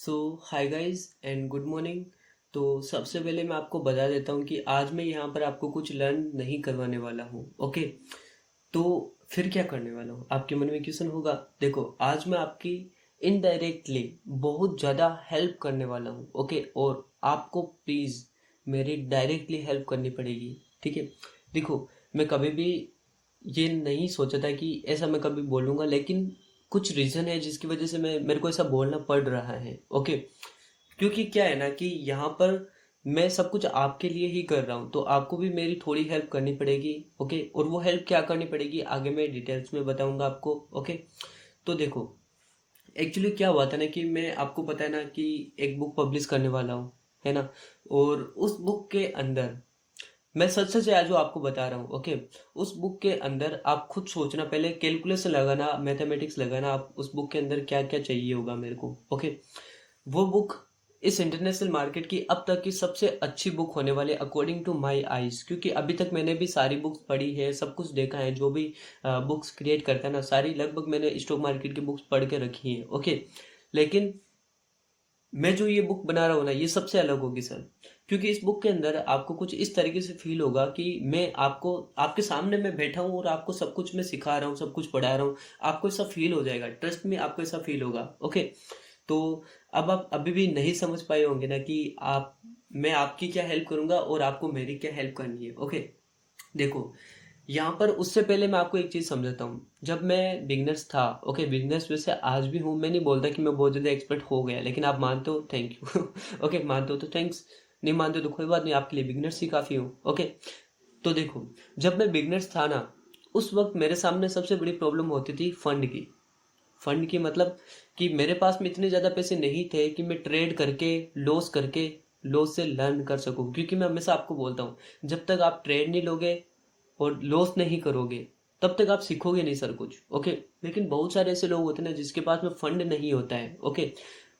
So hi guys and good morning. तो सबसे पहले मैं आपको बता देता हूँ कि आज मैं यहाँ पर आपको कुछ लर्न नहीं करवाने वाला हूँ। ओके, तो फिर क्या करने वाला हूँ? आपके मन में क्वेश्चन होगा। देखो, आज मैं आपकी इनडायरेक्टली बहुत ज़्यादा हेल्प करने वाला हूँ। ओके, और आपको प्लीज़ मेरी डायरेक्टली हेल्प करनी पड़ेगी। ठीक है, देखो, मैं कभी भी ये नहीं सोचा था कि ऐसा मैं कभी बोलूँगा, लेकिन कुछ रीज़न है जिसकी वजह से मैं मेरे को ऐसा बोलना पड़ रहा है। ओके, क्योंकि क्या है ना कि यहाँ पर मैं सब कुछ आपके लिए ही कर रहा हूँ, तो आपको भी मेरी थोड़ी हेल्प करनी पड़ेगी। ओके, और वो हेल्प क्या करनी पड़ेगी आगे मैं डिटेल्स में बताऊंगा आपको। ओके, तो देखो, एक्चुअली क्या हुआ था ना कि मैं आपको पता है ना कि एक बुक पब्लिश करने वाला हूँ, है ना। और उस बुक के अंदर मैं सच सच है जो आपको बता रहा हूँ। ओके, उस बुक के अंदर आप खुद सोचना, पहले कैलकुलेशन लगाना, मैथमेटिक्स लगाना, आप उस बुक के अंदर क्या क्या चाहिए होगा मेरे को। ओके, वो बुक इस इंटरनेशनल मार्केट की अब तक की सबसे अच्छी बुक होने वाली अकॉर्डिंग टू माय आईज, क्योंकि अभी तक मैंने भी सारी बुक्स पढ़ी है, सब कुछ देखा है, जो भी बुक्स क्रिएट करता है ना, सारी लगभग मैंने स्टॉक मार्केट की बुक्स पढ़ के रखी है। ओके, लेकिन मैं जो ये बुक बना रहा हूँ ना, ये सबसे अलग होगी सर, क्योंकि इस बुक के अंदर आपको कुछ इस तरीके से फील होगा कि मैं आपको, आपके सामने मैं बैठा हूँ और आपको सब कुछ मैं सिखा रहा हूँ, सब कुछ पढ़ा रहा हूँ। आपको ऐसा फील हो जाएगा, ट्रस्ट में आपको ऐसा फील होगा। ओके, तो अब आप अभी भी नहीं समझ पाए होंगे ना कि आप, मैं आपकी क्या हेल्प करूंगा और आपको मेरी क्या हेल्प करनी है। ओके, देखो, यहाँ पर उससे पहले मैं आपको एक चीज समझाता हूँ। जब मैं बिगनर्स था, ओके, बिगनर्स वैसे आज भी हूँ, मैं नहीं बोलता कि मैं बहुत ज्यादा एक्सपर्ट हो गया, लेकिन आप मानते हो, थैंक यू। ओके, मानते हो तो थैंक्स, नहीं मानते हो तो कोई बात नहीं, आपके लिए बिगनर्स ही काफी हो। ओके, तो देखो, जब मैं बिगनर्स था ना, उस वक्त मेरे सामने सबसे बड़ी प्रॉब्लम होती थी फंड की। फंड की मतलब कि मेरे पास में इतने ज़्यादा पैसे नहीं थे कि मैं ट्रेड करके, लॉस से लर्न कर सकूं, क्योंकि मैं हमेशा आपको बोलता हूँ, जब तक आप ट्रेड नहीं लोगे और लॉस नहीं करोगे, तब तक आप सीखोगे नहीं सर कुछ। ओके, लेकिन बहुत सारे ऐसे लोग होते हैं ना जिसके पास में फंड नहीं होता है। ओके,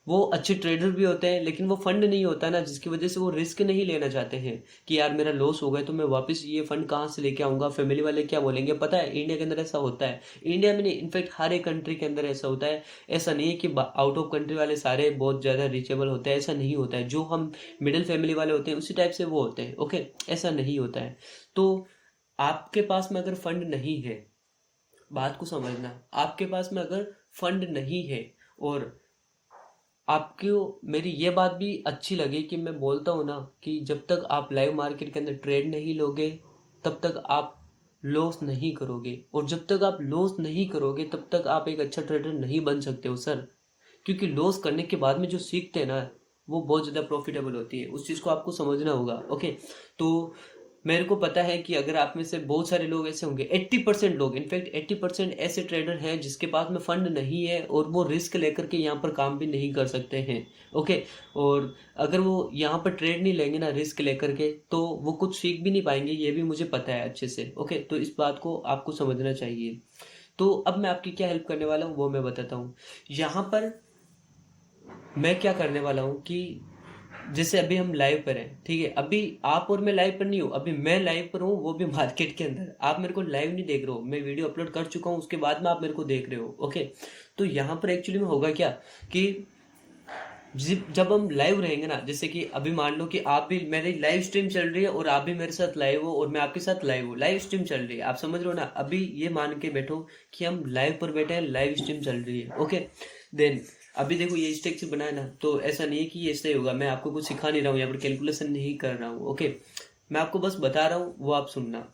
वो अच्छे ट्रेडर भी होते हैं, लेकिन वो फंड नहीं होता ना, जिसकी वजह से वो रिस्क नहीं लेना चाहते हैं कि यार मेरा लॉस हो गया तो मैं वापस ये फंड कहाँ से लेके आऊंगा, फैमिली वाले क्या बोलेंगे। पता है इंडिया के अंदर ऐसा होता है, इंडिया में नहीं, इनफैक्ट हर एक कंट्री के अंदर ऐसा होता है। ऐसा नहीं है कि आउट ऑफ कंट्री वाले सारे बहुत ज़्यादा रिचेबल होते हैं, ऐसा नहीं होता है। जो हम मिडिल फैमिली वाले होते हैं उसी टाइप से वो होते हैं। ओके, ऐसा नहीं होता है। तो आपके पास में अगर फंड नहीं है, बात को समझना, आपके पास में अगर फंड नहीं है, और आपको मेरी ये बात भी अच्छी लगी कि मैं बोलता हूँ ना कि जब तक आप लाइव मार्केट के अंदर ट्रेड नहीं लोगे, तब तक आप लॉस नहीं करोगे, और जब तक आप लॉस नहीं करोगे तब तक आप एक अच्छा ट्रेडर नहीं बन सकते हो सर। क्योंकि लॉस करने के बाद में जो सीखते हैं ना, वो बहुत ज़्यादा प्रॉफिटेबल होती है, उस चीज़ को आपको समझना होगा। ओके, तो मेरे को पता है कि अगर आप में से बहुत सारे लोग ऐसे होंगे, 80% लोग, इनफैक्ट 80% ऐसे ट्रेडर हैं जिसके पास में फंड नहीं है और वो रिस्क लेकर के यहाँ पर काम भी नहीं कर सकते हैं। ओके, और अगर वो यहाँ पर ट्रेड नहीं लेंगे ना रिस्क लेकर के, तो वो कुछ सीख भी नहीं पाएंगे, ये भी मुझे पता है अच्छे से। ओके, तो इस बात को आपको समझना चाहिए। तो अब मैं आपकी क्या हेल्प करने वाला हूँ वो मैं बताता हूँ। यहाँ पर मैं क्या करने वाला हूँ कि जैसे अभी हम लाइव पर हैं, ठीक है, अभी आप और मैं लाइव पर नहीं हूँ, अभी मैं लाइव पर हूँ, वो भी मार्केट के अंदर। आप मेरे को लाइव नहीं देख रहे हो, मैं वीडियो अपलोड कर चुका हूँ, उसके बाद में आप मेरे को देख रहे हो। ओके, तो यहाँ पर एक्चुअली में होगा क्या कि जब हम लाइव रहेंगे ना, जैसे कि अभी मान लो कि आप भी, मेरी लाइव स्ट्रीम चल रही है और आप भी मेरे साथ लाइव हो और मैं आपके साथ लाइव हूँ, लाइव स्ट्रीम चल रही है, आप समझ रहे हो ना। अभी ये मान के बैठो कि हम लाइव पर बैठे हैं, लाइव स्ट्रीम चल रही है। ओके, देन अभी देखो ये स्ट्रक्चर बनाया ना, तो ऐसा नहीं है कि ये ऐसा ही होगा, मैं आपको कुछ सिखा नहीं रहा हूँ, यहाँ पर कैलकुलेशन नहीं कर रहा हूँ। ओके, मैं आपको बस बता रहा हूँ, वो आप सुनना।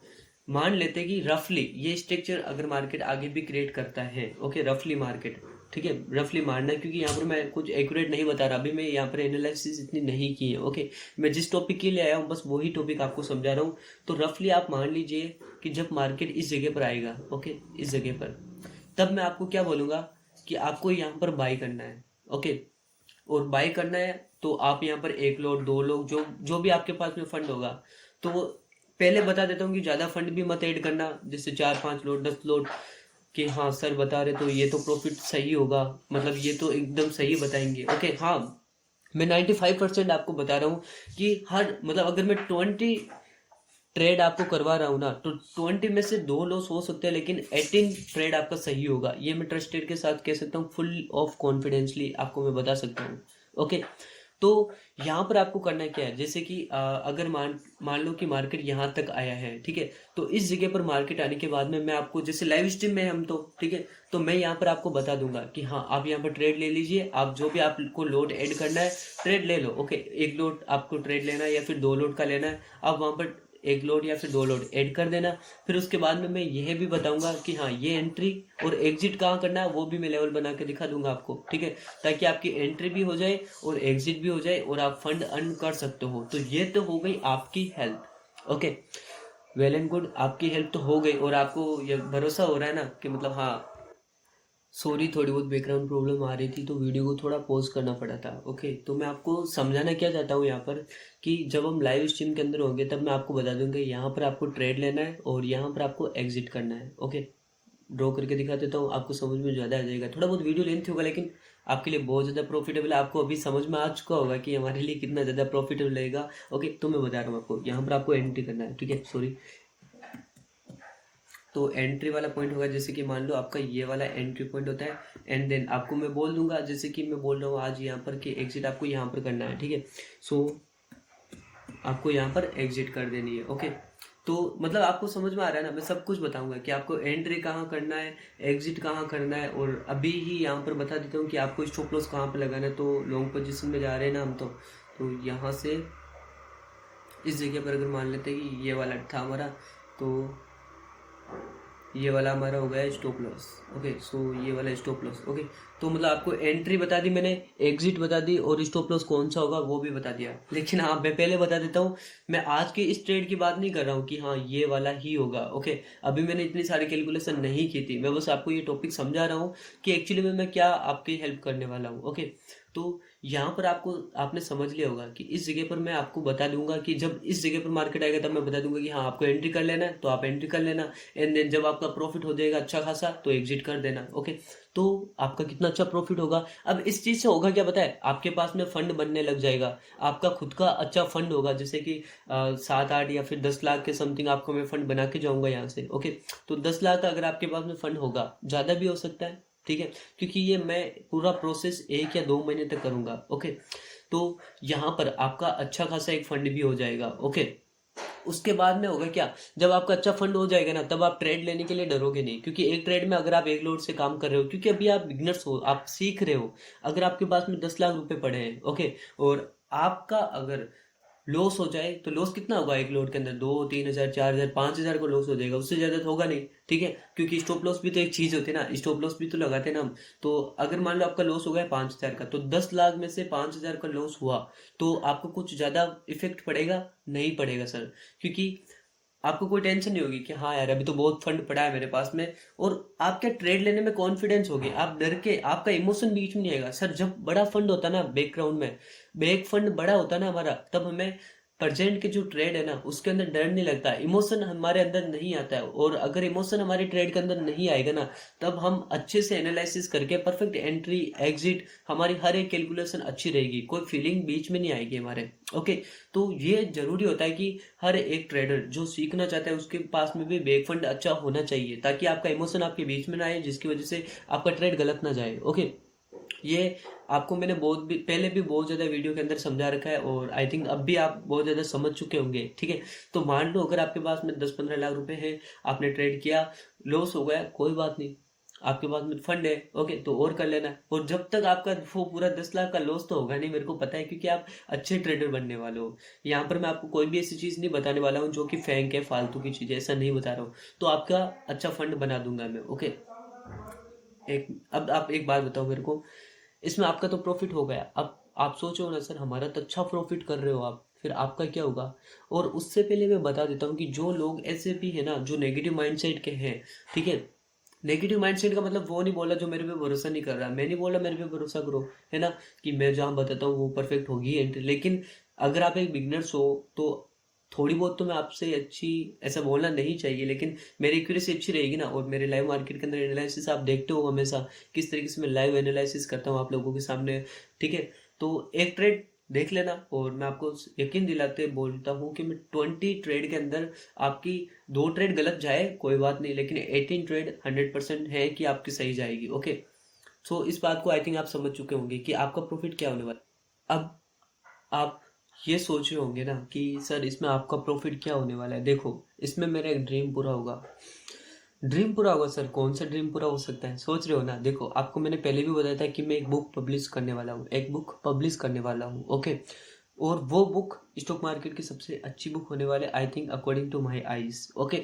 मान लेते हैं कि रफली ये स्ट्रक्चर अगर मार्केट आगे भी क्रिएट करता है, ओके, रफली मार्केट, ठीक है, रफली मानना, क्योंकि यहाँ पर मैं कुछ एक्यूरेट नहीं बता रहा, अभी मैं यहाँ पर एनालिसिस इतनी नहीं की है। ओके, मैं जिस टॉपिक के लिए आया हूँ बस वही टॉपिक आपको समझा रहा हूँ। तो रफली आप मान लीजिए कि जब मार्केट इस जगह पर आएगा, ओके, इस जगह पर, तब मैं आपको क्या बोलूँगा कि आपको यहाँ पर बाई करना है। ओके, और बाई करना है तो आप यहाँ पर एक लोग, दो लोग, जो जो भी आपके पास में फंड होगा, तो पहले बता देता हूँ कि ज़्यादा फंड भी मत ऐड करना, जैसे 4-5 लोट, 10 लोट, कि हाँ सर बता रहे तो ये तो प्रॉफिट सही होगा, मतलब ये तो एकदम सही बताएंगे। ओके, हाँ, मैं 95% आपको बता रहा हूँ कि हर, मतलब अगर मैं 20 ट्रेड आपको करवा रहा हूँ ना, तो 20 में से 2 लॉस हो सकते हैं, लेकिन 18 ट्रेड आपका सही होगा, ये मैं ट्रस्टेड के साथ कह सकता हूँ, फुल ऑफ कॉन्फिडेंसली आपको मैं बता सकता हूँ। ओके। तो यहाँ पर आपको करना क्या है, जैसे कि अगर मान लो कि मार्केट यहाँ तक आया है, ठीक है, तो इस जगह पर मार्केट आने के बाद में मैं आपको, जैसे लाइव स्ट्रीम में हम तो ठीक है, तो मैं यहाँ पर आपको बता दूंगा कि हाँ आप यहाँ पर ट्रेड ले लीजिए, आप जो भी आपको लोड ऐड करना है ट्रेड ले लो। ओके, एक लोड आपको ट्रेड लेना है या फिर 2 लोड का लेना है, आप वहाँ पर 1 लोड या फिर 2 लोड ऐड कर देना। फिर उसके बाद में मैं यह भी बताऊंगा कि हाँ ये एंट्री और एग्जिट कहाँ करना है, वो भी मैं लेवल बना के दिखा दूंगा आपको, ठीक है, ताकि आपकी एंट्री भी हो जाए और एग्जिट भी हो जाए और आप फंड अर्न कर सकते हो। तो ये तो हो गई आपकी help. Okay, well and good, आपकी हेल्प तो हो गई और आपको ये भरोसा हो रहा है ना कि मतलब हाँ, सॉरी थोड़ी बहुत बैकग्राउंड प्रॉब्लम आ रही थी तो वीडियो को थोड़ा पॉज करना पड़ा था। ओके, तो मैं आपको समझाना क्या चाहता हूँ यहाँ पर कि जब हम लाइव स्ट्रीम के अंदर होंगे तब मैं आपको बता दूंगा यहाँ पर आपको ट्रेड लेना है और यहाँ पर आपको एग्जिट करना है। ओके, ड्रॉ करके दिखा देता हूँ, आपको समझ में ज़्यादा आ जाएगा। थोड़ा बहुत वीडियो लेंथ होगा लेकिन आपके लिए बहुत ज़्यादा प्रॉफिटेबल है। आपको अभी समझ में आ चुका होगा कि हमारे लिए कितना ज़्यादा प्रॉफिटेबल रहेगा। ओके, तो मैं बता रहा हूँ आपको, यहाँ पर आपको एंट्री करना है, ठीक है, सॉरी। तो एंट्री वाला पॉइंट होगा, जैसे कि मान लो आपका ये वाला एंट्री पॉइंट होता है, एंड देन आपको मैं बोल दूंगा, जैसे कि मैं बोल रहा हूँ आज यहाँ पर कि एग्जिट आपको यहाँ पर करना है, ठीक है। सो आपको यहाँ पर एग्जिट कर देनी है। ओके, तो मतलब आपको समझ में आ रहा है ना, मैं सब कुछ बताऊंगा कि आपको एंट्री कहाँ करना है, एग्जिट कहाँ करना है, और अभी ही यहाँ पर बता देता हूँ कि आपको स्टॉप लॉस कहाँ पर लगाना है। तो लॉन्ग पोजीशन में जा रहे हैं ना हम तो यहाँ से इस जगह पर अगर मान लेते हैं कि ये वाला था हमारा, तो ये वाला हमारा हो गया स्टॉप लॉस। ओके, सो ये वाला स्टॉप लॉस। ओके, तो मतलब आपको एंट्री बता दी मैंने, एग्जिट बता दी और स्टॉप लॉस कौन सा होगा वो भी बता दिया। लेकिन हाँ मैं पहले बता देता हूँ, मैं आज के इस ट्रेड की बात नहीं कर रहा हूँ कि हाँ ये वाला ही होगा। ओके, अभी मैंने इतनी सारी कैलकुलेशन नहीं की थी, मैं बस आपको ये टॉपिक समझा रहा हूँ कि एक्चुअली में मैं क्या आपकी हेल्प करने वाला हूँ। ओके, तो यहाँ पर आपने समझ लिया होगा कि इस जगह पर मैं आपको बता दूंगा कि जब इस जगह पर मार्केट आएगा तब मैं बता दूंगा कि हाँ आपको एंट्री कर लेना है तो आप एंट्री कर लेना, एंड देन जब आपका प्रॉफिट हो जाएगा अच्छा खासा तो एग्जिट कर देना। ओके, तो आपका कितना अच्छा प्रॉफिट होगा। अब इस चीज से होगा क्या पता है, आपके पास में फंड बनने लग जाएगा, आपका खुद का अच्छा फंड होगा, जैसे कि 7-8 या फिर 10 लाख के समथिंग आपको मैं फंड बना के जाऊंगा यहाँ से। ओके, तो 10 लाख अगर आपके पास में फंड होगा, ज्यादा भी हो सकता है, ठीक है, क्योंकि ये मैं पूरा प्रोसेस 1 या 2 महीने तक करूंगा। ओके, तो यहाँ पर आपका अच्छा खासा एक फंड भी हो जाएगा। ओके, उसके बाद में होगा क्या, जब आपका अच्छा फंड हो जाएगा ना तब आप ट्रेड लेने के लिए डरोगे नहीं, क्योंकि एक ट्रेड में अगर आप 1 लोड से काम कर रहे हो, क्योंकि अभी आप बिगनर्स हो, आप सीख रहे हो, अगर आपके पास में 10 लाख रुपए पड़े हैं, ओके, और आपका अगर लॉस हो जाए तो लॉस कितना होगा, 1 लोड के अंदर 2-3 हजार 4 हजार 5 हजार का लॉस हो जाएगा, उससे ज्यादा तो होगा नहीं, ठीक है, क्योंकि स्टॉप लॉस भी तो एक चीज होती है ना, स्टॉप लॉस भी तो लगाते हैं ना हम। तो अगर मान लो आपका लॉस हो गया 5 हजार का, तो 10 लाख में से 5 हजार का लॉस हुआ तो आपको कुछ ज्यादा इफेक्ट पड़ेगा नहीं पड़ेगा सर, क्योंकि आपको कोई टेंशन नहीं होगी कि हाँ यार अभी तो बहुत फंड पड़ा है मेरे पास में, और आपके ट्रेड लेने में कॉन्फिडेंस होगी, आप डर के, आपका इमोशन बीच में नहीं आएगा। सर जब बड़ा फंड होता है ना बैकग्राउंड में, बैक फंड बड़ा होता है ना हमारा, तब हमें प्रेजेंट के जो ट्रेड है ना उसके अंदर डर नहीं लगता, इमोशन हमारे अंदर नहीं आता है, और अगर इमोशन हमारे ट्रेड के अंदर नहीं आएगा ना तब हम अच्छे से एनालिसिस करके परफेक्ट एंट्री एग्जिट, हमारी हर एक कैलकुलेशन अच्छी रहेगी, कोई फीलिंग बीच में नहीं आएगी हमारे। ओके, तो ये जरूरी होता है कि हर एक ट्रेडर जो सीखना चाहता है उसके पास में भी बैक फंड अच्छा होना चाहिए, ताकि आपका इमोशन आपके बीच में ना आए जिसकी वजह से आपका ट्रेड गलत ना जाए। ओके, ये आपको मैंने बहुत भी पहले भी बहुत ज़्यादा वीडियो के अंदर समझा रखा है, और आई थिंक अब भी आप बहुत ज़्यादा समझ चुके होंगे, ठीक है। तो मान लो अगर आपके पास में 10-15 लाख रुपए हैं, आपने ट्रेड किया, लॉस हो गया, कोई बात नहीं, आपके पास में फंड है, ओके, तो और कर लेना। और जब तक आपका वो पूरा 10 लाख का लॉस तो होगा नहीं, मेरे को पता है, क्योंकि आप अच्छे ट्रेडर बनने वाले हो। यहाँ पर मैं आपको कोई भी ऐसी चीज़ नहीं बताने वाला हूँ जो कि फेंक है, फालतू की चीज़ है, ऐसा नहीं बता रहा हूँ। तो आपका अच्छा फंड बना दूंगा मैं। ओके, एक अब आप एक बात बताओ मेरे को, इसमें आपका तो प्रॉफिट हो गया, अब आप सोचो ना सर हमारा तो अच्छा प्रॉफिट कर रहे हो आप, फिर आपका क्या होगा। और उससे पहले मैं बता देता हूँ कि जो लोग ऐसे भी है ना जो नेगेटिव माइंडसेट के हैं, ठीक है, नेगेटिव माइंडसेट का मतलब वो नहीं बोला जो मेरे पे भरोसा नहीं कर रहा, मैं नहीं बोला मेरे पे भरोसा करो, है ना, कि मैं जहाँ बताता हूँ वो परफेक्ट होगी एंट्री, लेकिन अगर आप एक बिगनर्स हो तो थोड़ी बहुत तो मैं आपसे अच्छी, ऐसा बोलना नहीं चाहिए, लेकिन मेरी एक्यूरेसी अच्छी रहेगी ना, और मेरे लाइव मार्केट के अंदर एनालिसिस आप देखते हो हमेशा किस तरीके से मैं लाइव एनालिसिस करता हूँ आप लोगों के सामने, ठीक है। तो एक ट्रेड देख लेना, और मैं आपको यकीन दिलाते बोलता हूँ कि मैं 20 ट्रेड के अंदर आपकी 2 ट्रेड गलत जाए कोई बात नहीं, लेकिन 18 ट्रेड 100% है कि आपकी सही जाएगी। ओके, सो इस बात को आई थिंक आप समझ चुके होंगे कि आपका प्रॉफिट क्या होने वाला है। अब आप ये सोच रहे होंगे ना कि सर इसमें आपका प्रॉफिट क्या होने वाला है। देखो, इसमें मेरा एक ड्रीम पूरा होगा। ड्रीम पूरा होगा सर, कौन सा ड्रीम पूरा हो सकता है, सोच रहे हो ना। देखो, आपको मैंने पहले भी बताया था कि मैं एक बुक पब्लिश करने वाला हूँ, एक बुक पब्लिश करने वाला हूँ, ओके। और वो बुक स्टॉक मार्केट की सबसे अच्छी बुक होने वाले, I think, according to my eyes, okay.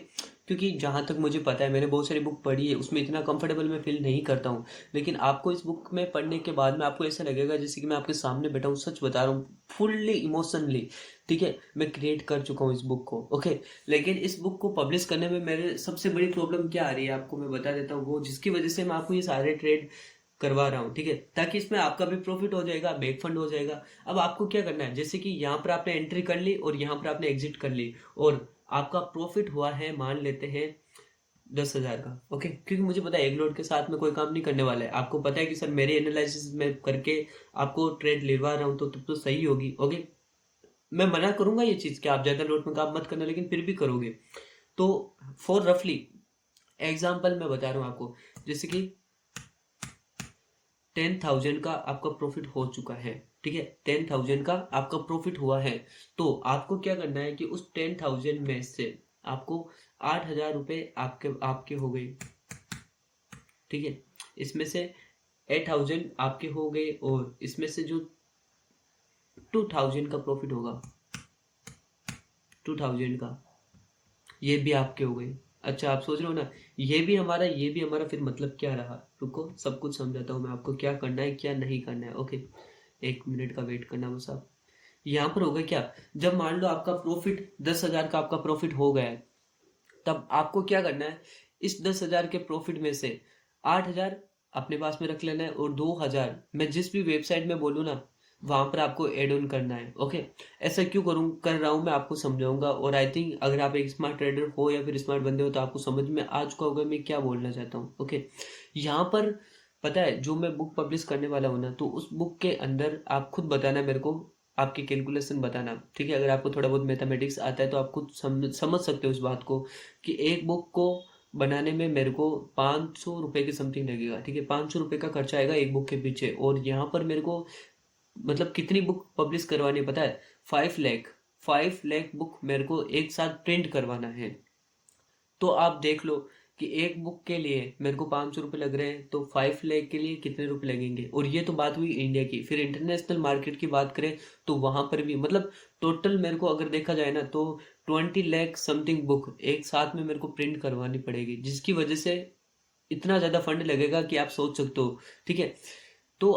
क्योंकि जहाँ तक मुझे पता है, मैंने बहुत सारी बुक पढ़ी है, उसमें इतना कंफर्टेबल मैं फील नहीं करता हूँ। लेकिन आपको इस बुक में पढ़ने के बाद में आपको ऐसा लगेगा जैसे कि मैं आपके सामने बैठा हूँ, सच बता रहा हूँ, फुल्ली इमोशनली। ठीक है, मैं क्रिएट कर चुका हूँ इस बुक को, ओके। लेकिन इस बुक को पब्लिश करने में मेरे सबसे बड़ी प्रॉब्लम क्या आ रही है, आपको मैं बता देता हूँ। वो जिसकी वजह से मैं आपको ये सारे ट्रेड करवा रहा हूँ, ठीक है, ताकि इसमें आपका भी प्रॉफिट हो जाएगा, बैक फंड हो जाएगा। अब आपको क्या करना है, जैसे कि यहाँ पर आपने एंट्री कर ली और यहाँ पर आपने एग्जिट कर ली, और आपका प्रॉफिट हुआ है, मान लेते हैं 10,000 का, ओके। क्योंकि मुझे पता है एक लोड के साथ में कोई काम नहीं करने वाला है। आपको पता है कि सर मेरे एनालिसिस में करके आपको ट्रेड लिलवा रहा हूँ, तो तब तो सही होगी, ओके। मैं मना करूंगा ये चीज़ कि आप ज़्यादा लोड में काम मत करना, लेकिन फिर भी करोगे तो। फॉर रफली एग्जाम्पल मैं बता रहा हूँ आपको, जैसे कि 10,000 का आपका प्रॉफिट हो चुका है, ठीक है, 10,000 का आपका प्रॉफिट हुआ है। तो आपको क्या करना है कि उस 10,000 में से आपको 8,000 रुपये आपके आपके हो गए, ठीक है। इसमें से 8,000 आपके हो गए, और इसमें से जो 2,000 का प्रॉफिट होगा, 2,000 का, ये भी आपके हो गए। अच्छा, आप सोच रहे हो ना, ये भी हमारा फिर मतलब क्या रहा। रुको, सब कुछ समझाता हूँ मैं आपको, क्या करना है क्या नहीं करना है, ओके। 1 मिनट का वेट करना बस आप। यहाँ पर होगा क्या, जब मान लो आपका प्रॉफिट 10,000 का आपका प्रॉफिट हो गया है, तब आपको क्या करना है, इस 10,000 के प्रॉफिट में से 8,000 अपने पास में रख लेना है, और 2,000 मैं जिस भी वेबसाइट में बोलूँ ना, वहां पर आपको एड ऑन करना है, ओके। ऐसा क्यों कर रहा हूँ मैं आपको समझाऊंगा। और आई थिंक अगर आप एक स्मार्ट ट्रेडर हो या फिर स्मार्ट बंदे हो, तो आपको समझ में आ चुका होगा मैं क्या बोलना चाहता हूँ, ओके। यहाँ पर पता है, जो मैं बुक पब्लिश करने वाला हूँ ना, तो उस बुक के अंदर आप खुद बताना मेरे को, आपकी कैलकुलेशन बताना, ठीक है। अगर आपको थोड़ा बहुत मैथमेटिक्स आता है तो आप खुद समझ सकते हो इस बात को, कि एक बुक को बनाने में मेरे को 500 रुपये के समथिंग लगेगा, ठीक है। 500 रुपये का खर्चा आएगा एक बुक के पीछे। और यहाँ पर मेरे को मतलब कितनी बुक पब्लिश करवानी है पता है, 5 लाख। 5 लाख बुक मेरे को एक साथ प्रिंट करवाना है। तो आप देख लो कि एक बुक के लिए मेरे को 500 रुपये लग रहे हैं, तो 5 लाख के लिए कितने रुपए लगेंगे। और ये तो बात हुई इंडिया की। फिर इंटरनेशनल मार्केट की बात करें, तो वहां पर भी मतलब टोटल मेरे को अगर देखा जाए ना, तो 20 लाख समथिंग बुक एक साथ में मेरे को प्रिंट करवानी पड़ेगी, जिसकी वजह से इतना ज़्यादा फंड लगेगा कि आप सोच सकते हो, ठीक है। तो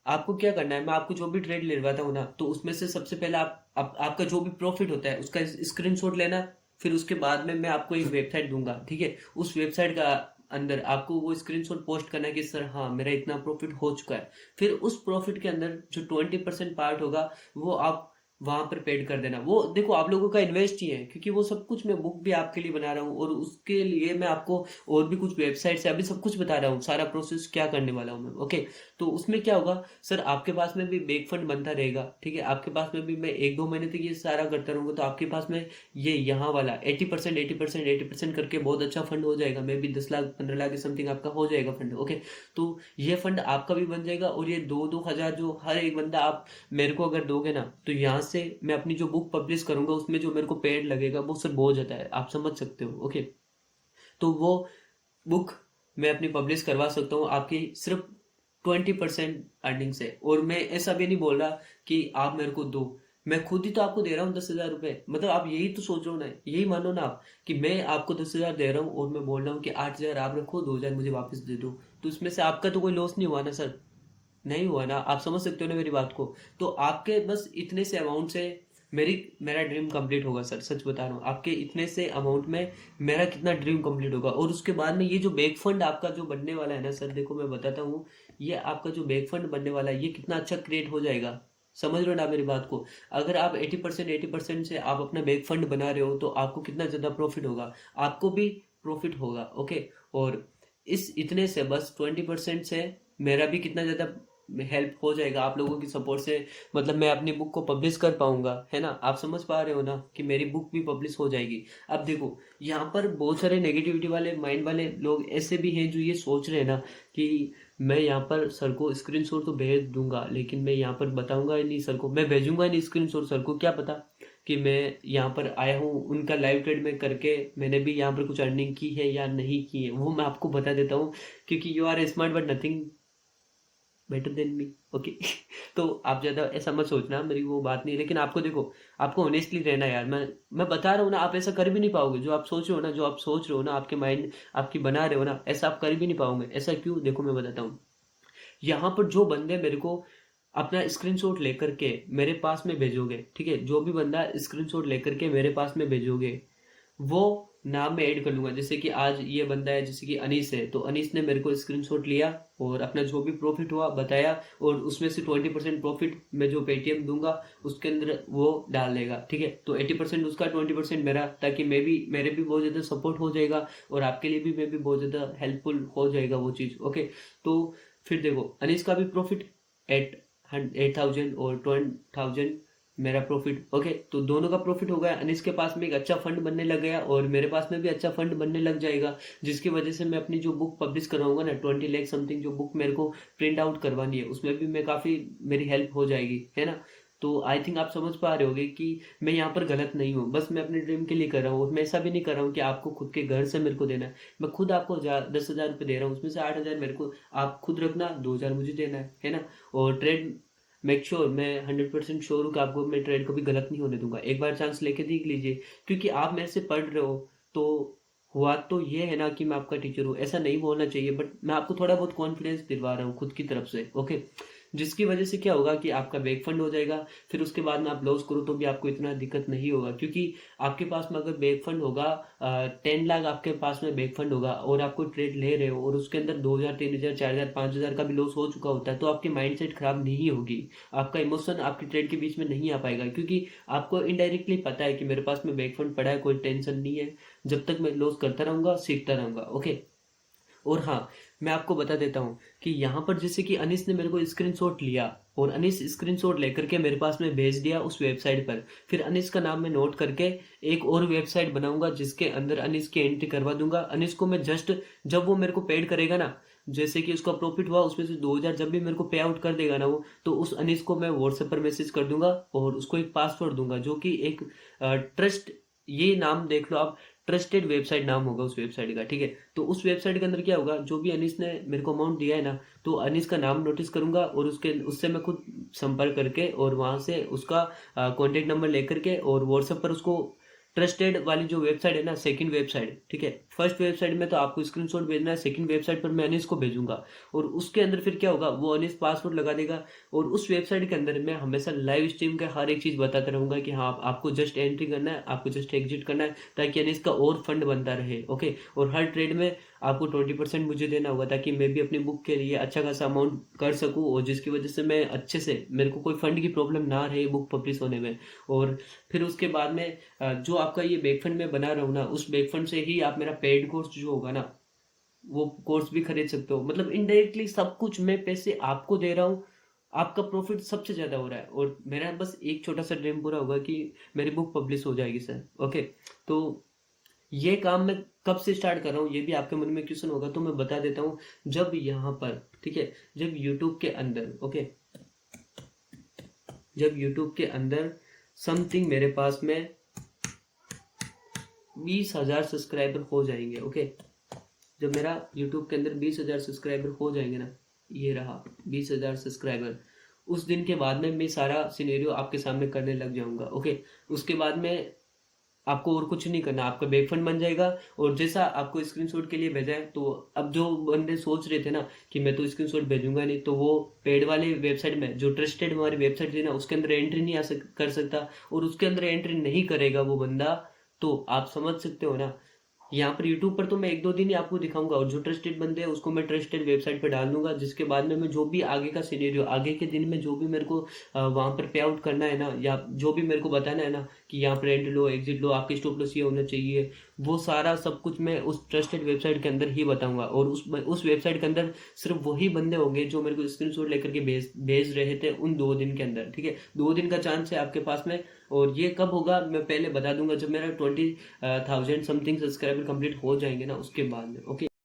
आपको क्या करना है, मैं आपको जो भी ट्रेड लिलवाता हूँ ना, तो उसमें से सबसे पहले आपका जो भी प्रॉफिट होता है उसका स्क्रीनशॉट लेना। फिर उसके बाद में मैं आपको एक वेबसाइट दूंगा, ठीक है। उस वेबसाइट का अंदर आपको वो स्क्रीनशॉट पोस्ट करना है कि सर हाँ, मेरा इतना प्रॉफिट हो चुका है। फिर उस प्रॉफिट के अंदर जो 20% पार्ट होगा, वो आप वहां पर पेड कर देना। वो देखो, आप लोगों का इन्वेस्ट ही है, क्योंकि वो सब कुछ मैं बुक भी आपके लिए बना रहा हूँ, और उसके लिए मैं आपको और भी कुछ वेबसाइट से अभी सब कुछ बता रहा हूँ, सारा प्रोसेस क्या करने वाला हूँ मैं, ओके। तो उसमें क्या होगा सर, आपके पास में भी बैक फंड बनता रहेगा, ठीक है। आपके पास में भी मैं 1-2 महीने तक ये सारा करता रहूंगा, तो आपके पास में ये यहाँ वाला 80% 80% 80% करके बहुत अच्छा फंड हो जाएगा। मैं भी 10 लाख 15 लाख की समथिंग आपका हो जाएगा फंड, ओके। तो ये फंड आपका भी बन जाएगा, और ये 2-2 हज़ार जो हर एक बंदा आप मेरे को अगर दोगे ना, तो यहाँ से मैं अपनी जो बुक पब्लिश करूंगा उसमें जो मेरे को पेड लगेगा वो सर बहुत जाता है, आप समझ सकते हो, ओके। तो वो बुक मैं अपनी पब्लिश करवा सकता हूँ आपकी सिर्फ 20% अर्निंग से। और मैं ऐसा भी नहीं बोल रहा कि आप मेरे को दो, मैं खुद ही तो आपको दे रहा हूँ 10,000 रुपये। मतलब आप यही तो सोच रहे हो ना, यही मानो ना आप, कि मैं आपको 10,000 दे रहा हूँ, और मैं बोल रहा हूँ कि 8,000 आप रखो, 2,000 मुझे वापस दे दो। तो इसमें से आपका तो कोई लॉस नहीं हुआ ना सर, नहीं हुआ ना, आप समझ सकते हो ना मेरी बात को। तो आपके बस इतने से अमाउंट से मेरा ड्रीम कंप्लीट होगा सर, सच बता रहा हूँ। आपके इतने से अमाउंट में मेरा कितना ड्रीम कंप्लीट होगा। और उसके बाद में ये जो बैक फंड आपका जो बनने वाला है ना सर, देखो मैं बताता हूँ, ये आपका जो बैक फंड बनने वाला है, ये कितना अच्छा क्रिएट हो जाएगा। समझ रहे हो ना मेरी बात को। अगर आप 80% से आप अपना बैक फंड बना रहे हो, तो आपको कितना ज़्यादा प्रॉफिट होगा, आपको भी प्रॉफिट होगा, ओके। और इस इतने से बस 20% से मेरा भी कितना ज़्यादा हेल्प हो जाएगा आप लोगों की सपोर्ट से। मतलब मैं अपनी बुक को पब्लिश कर पाऊंगा, है ना। आप समझ पा रहे हो ना कि मेरी बुक भी पब्लिश हो जाएगी। अब देखो, यहाँ पर बहुत सारे नेगेटिविटी वाले माइंड वाले लोग ऐसे भी हैं जो ये सोच रहे हैं ना कि मैं यहाँ पर सर को स्क्रीनशॉट तो भेज दूंगा, लेकिन मैं यहाँ पर बताऊंगा ही नहीं सर को, मैं भेजूंगा ही नहीं स्क्रीनशॉट सर को। क्या पता कि मैं यहाँ पर आया हूँ, उनका लाइव ट्रेड में करके मैंने भी यहाँ पर कुछ अर्निंग की है या नहीं की है, वो मैं आपको बता देता हूँ, क्योंकि you are smart but nothing better than me. Okay. तो आप ज़्यादा ऐसा मत सोचना, मेरी वो बात नहीं है, लेकिन आपको देखो, आपको ऑनेस्टली रहना यार। मैं बता रहा हूँ ना, आप ऐसा कर भी नहीं पाओगे जो आप सोच रहे हो ना, जो आप सोच रहे हो ना, आपके माइंड आपकी बना रहे हो ना, ऐसा आप कर भी नहीं पाओगे। ऐसा क्यों? देखो मैं बताता हूँ। यहाँ पर जो बंदे मेरे को अपना स्क्रीनशॉट लेकर के मेरे पास में भेजोगे, ठीक है, जो भी बंदा स्क्रीनशॉट लेकर के मेरे पास में भेजोगे, वो नाम में ऐड कर लूंगा। जैसे कि आज ये बंदा है, जैसे कि अनीस है, तो अनीस ने मेरे को स्क्रीनशॉट लिया और अपना जो भी प्रॉफिट हुआ बताया, और उसमें से 20% प्रॉफिट मैं जो पेटीएम दूंगा उसके अंदर वो डाल देगा, ठीक है। तो 80% उसका, 20% मेरा, ताकि मेरे भी बहुत ज़्यादा सपोर्ट हो जाएगा, और आपके लिए भी मैं भी बहुत ज़्यादा हेल्पफुल हो जाएगा वो चीज़। ओके। तो फिर देखो, अनीस का भी प्रॉफिट 8,000 और 20,000 मेरा प्रॉफिट। ओके, तो दोनों का प्रॉफिट हो गया। अनिस के पास में एक अच्छा फंड बनने लग गया, और मेरे पास में भी अच्छा फंड बनने लग जाएगा, जिसकी वजह से मैं अपनी जो बुक पब्लिश कराऊंगा ना, 20 लाख समथिंग जो बुक मेरे को प्रिंट आउट करवानी है, उसमें भी मैं काफ़ी मेरी हेल्प हो जाएगी, है ना। तो आई थिंक आप समझ पा रहे होगे कि मैं यहाँ पर गलत नहीं हूँ, बस मैं अपने ड्रीम के लिए कर रहा हूँ। और मैं ऐसा भी नहीं कर रहा हूँ कि आपको खुद के घर से मेरे को देना है। मैं खुद आपको 10,000 रुपये दे रहा हूँ, उसमें से 8,000 मेरे को आप खुद रखना, 2,000 मुझे देना है ना। और ट्रेड मेक श्योर, मैं 100% श्योर हूँ कि आपको मैं ट्रेड कभी गलत नहीं होने दूंगा। एक बार चांस लेके देख लीजिए, क्योंकि आप मेरे से पढ़ रहे हो। तो हुआ तो ये है ना कि मैं आपका टीचर हूँ, ऐसा नहीं बोलना चाहिए, बट मैं आपको थोड़ा बहुत कॉन्फिडेंस दिलवा रहा हूँ खुद की तरफ से। ओके, जिसकी वजह से क्या होगा कि आपका बैक फंड हो जाएगा, फिर उसके बाद में आप लॉस करो तो भी आपको इतना दिक्कत नहीं होगा, क्योंकि आपके पास में अगर बैक फंड होगा, 10 लाख आपके पास में बैक फंड होगा, और आपको ट्रेड ले रहे हो और उसके अंदर 2,000, 3,000, 4,000, 5,000 का भी लॉस हो चुका होता है, तो आपकी माइंड सेट खराब नहीं होगी। आपका इमोशन आपकी ट्रेड के बीच में नहीं आ पाएगा, क्योंकि आपको इनडायरेक्टली पता है कि मेरे पास में बैक फंड पड़ा है, कोई टेंशन नहीं है, जब तक मैं लॉस करता रहूंगा, सीखता रहूंगा। ओके। और हाँ, मैं आपको बता देता हूँ कि यहाँ पर जैसे कि अनिस ने मेरे को स्क्रीनशॉट लिया, और अनिस स्क्रीनशॉट लेकर के मेरे पास में भेज दिया उस वेबसाइट पर। फिर अनिस का नाम मैं नोट करके एक और वेबसाइट बनाऊंगा, जिसके अंदर अनिस की एंट्री करवा दूंगा। अनिस को मैं जस्ट, जब वो मेरे को पेड करेगा ना, जैसे कि उसका प्रॉफिट हुआ उसमें से 2,000 जब भी मेरे को पे आउट कर देगा ना वो, तो उस अनिस को मैं व्हाट्सएप पर मैसेज कर दूंगा, और उसको एक पासवर्ड दूंगा, जो कि एक ट्रस्ट, ये नाम देख लो आप, ट्रस्टेड वेबसाइट नाम होगा उस वेबसाइट का, ठीक है। तो उस वेबसाइट के अंदर क्या होगा, जो भी अनीस ने मेरे को अमाउंट दिया है ना, तो अनीस का नाम नोटिस करूंगा, और उससे मैं खुद संपर्क करके, और वहां से उसका कॉन्टेक्ट नंबर लेकर के, और व्हाट्सएप पर उसको ट्रस्टेड वाली जो वेबसाइट है ना, सेकंड वेबसाइट, ठीक है। फर्स्ट वेबसाइट में तो आपको स्क्रीनशॉट भेजना है, सेकंड वेबसाइट पर मैं अनीस को भेजूंगा, और उसके अंदर फिर क्या होगा, वो अनीस पासवर्ड लगा देगा, और उस वेबसाइट के अंदर मैं हमेशा लाइव स्ट्रीम का हर एक चीज़ बताता रहूंगा कि हाँ, आपको जस्ट एंट्री करना है, आपको जस्ट एग्जिट करना है, ताकि अनीस का और फंड बनता रहे। ओके। और हर ट्रेड में आपको 20% मुझे देना होगा, ताकि मैं भी अपनी बुक के लिए अच्छा खासा अमाउंट कर सकूं, और जिसकी वजह से मैं अच्छे से, मेरे को कोई फंड की प्रॉब्लम ना रहे बुक पब्लिश होने में। और फिर उसके बाद में जो आपका ये बैक फंड में बना रहा हूँ ना, उस बैक फंड से ही आप मेरा पेड कोर्स जो होगा ना, वो कोर्स भी खरीद सकते हो। मतलब इनडायरेक्टली सब कुछ मैं पैसे आपको दे रहा हूँ, आपका प्रॉफिट सबसे ज्यादा हो रहा है, और मेरा बस एक छोटा सा ड्रीम पूरा होगा कि मेरी बुक पब्लिश हो जाएगी सर। ओके। तो ये काम मैं कब से स्टार्ट कर रहा हूँ, ये भी आपके मन में क्वेश्चन होगा, तो मैं बता देता हूँ। जब यहाँ पर, ठीक है, जब यूट्यूब के अंदर, ओके, जब यूट्यूब के अंदर समथिंग मेरे पास में 20,000 सब्सक्राइबर हो जाएंगे। ओके। जब मेरा यूट्यूब के अंदर 20,000 सब्सक्राइबर हो जाएंगे ना, ये रहा 20,000 सब्सक्राइबर, उस दिन के बाद में मैं सारा सिनेरियो आपके सामने करने लग जाऊंगा। ओके। उसके बाद में आपको और कुछ नहीं करना, आपका बैक फंड बन जाएगा। और जैसा आपको स्क्रीनशॉट के लिए भेजा है, तो अब जो बंदे सोच रहे थे ना कि मैं तो स्क्रीनशॉट भेजूंगा नहीं, तो वो पेड वाले वेबसाइट में, जो ट्रस्टेड हमारी वेबसाइट थी ना, उसके अंदर एंट्री नहीं कर सकता, और उसके अंदर एंट्री नहीं करेगा वो बंदा, तो आप समझ सकते हो ना। यहाँ पर यूट्यूब पर तो मैं 1-2 दिन ही आपको दिखाऊंगा, और जो ट्रस्टेड बंदे हैं उसको मैं ट्रस्टेड वेबसाइट पर डाल दूंगा, जिसके बाद में मैं जो भी आगे का सिनेरियो, आगे के दिन में जो भी मेरे को वहां पर पे आउट करना है ना, या जो भी मेरे को बताना है ना कि यहाँ पर एंट्री लो, एग्जिट लो, आपकी स्टॉप लॉस ये होना चाहिए, वो सारा सब कुछ मैं उस ट्रस्टेड वेबसाइट के अंदर ही बताऊंगा। और उस वेबसाइट के अंदर सिर्फ वही बंदे होंगे जो मेरे को स्क्रीनशॉट लेकर के भेज रहे थे उन 2 दिन के अंदर, ठीक है। 2 दिन का चांस है आपके पास में। और ये कब होगा मैं पहले बता दूंगा, जब मेरा 20,000 समथिंग सब्सक्राइबर कंप्लीट हो जाएंगे ना, उसके बाद में। ओके।